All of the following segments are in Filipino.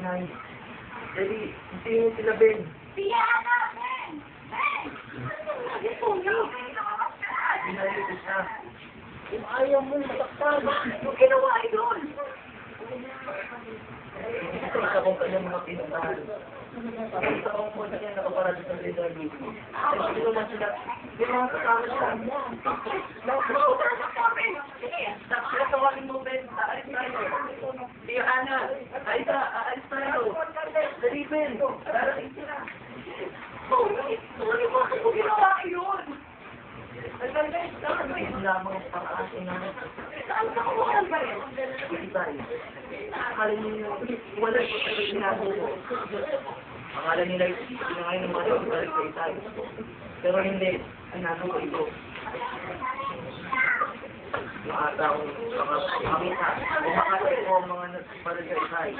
Nay. Dali, hindi mo sila, Ben. Diana! Ben! Ben! Ano po yun? Binalit ko siya. Kung ayaw mo, matakpan. Ano ginawa yun? Ito, isa kong kanyang mga pinuntahan. Isa kong punta niya nakaparado sa radar gate. Ay, hindi naman sila. Hindi naman kasama siya. Tapos tawagin mo, Ben. Aalis tayo. Diana, Aisa, aalis tayo. Dali, Ben. Darating sila. Sorry mo, ano ginawa yun? Ayun lamang ang pang-asin namin. Saan ka kumuha ba yun? Ibay. Akala niyo wala ko sa ginagawa. Akala nila ngayon ng mga ibay sa Itay. Pero hindi. Ginagawa ito. Yung ata akong makita. Umakasay ko ang mga nagpalag sa Itay.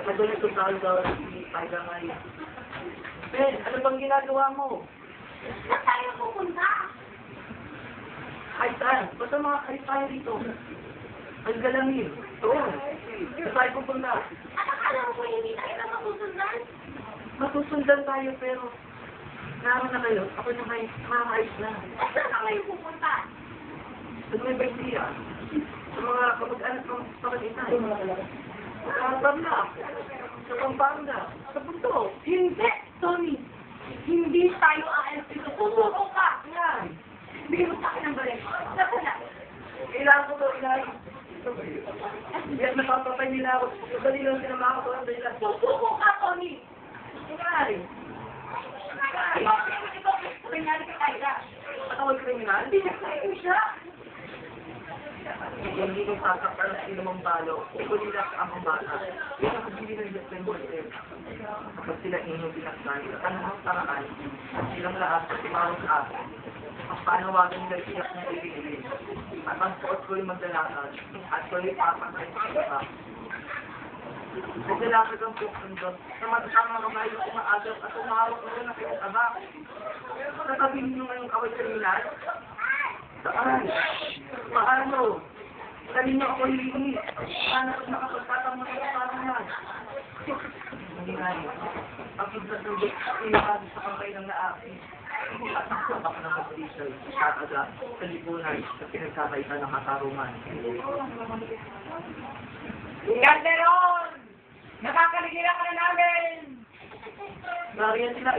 Nagulog ko sa daw hanggang ngayon. Ben, ano bang ginagawa mo? Saan tayo pupunta? Kahit saan. Basta mga kahit tayo dito. Ang galamin. Oo. Saan tayo pupunta? At akala mo hindi tayo na masusundan? Masusundan tayo pero naroon na kayo. Ako na may mamaayos na. Saan na kayo pupunta? Sa may Baisiya. Sa mga kapag-anak ng pamag-itay. Sa Tabla. Sa Pampanga. Sa Punto. Hindi, Tony. Hindi tayo aalis dito. Susuko ka. Yan. Bigyan mo sa akin ng baril. Saka na. Kailangan ko ito, inay. Hindi at napapapay nila ako. Dali lang sila makakatulang nila. Susuko ka, Tony. Inay. Bakit ito nangyari kay Kyla? Patawag kriminal? Hindi na kayo siya. Hindi ko sasaktan sa ilamang balo. Ito nila ang bata. Yan ang hindi ng Justin Bolter. Kapag sila inyong pinaksan, sa anumang paraan, at silang lahat sa timawag sa akin, ang panawagan nila siyak ng ibigin. At ang suot ko'y magdalakad, at ko'y papatay sa iba. Magdalakad ang pupunod, sa matatang mga kayo umaagaw at umawag na rin na kayo aba. Sasabihin nyo ngayong kaway kriminal? Saan? Paano? Dali niyo ako hihingi. Paano kung nakapagtatang mga parang yan? Hindi nga rin. Ang ibig ng Diyos ay nakagod sa kamay ng naaki. At ang sabak ng mag-diesel sa kataga sa lipunan sa pinagkakaitan ng katarungan. Calderon! Nakakaligira ka na namin! Nariyan sila.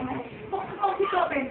Huwag si Tobin.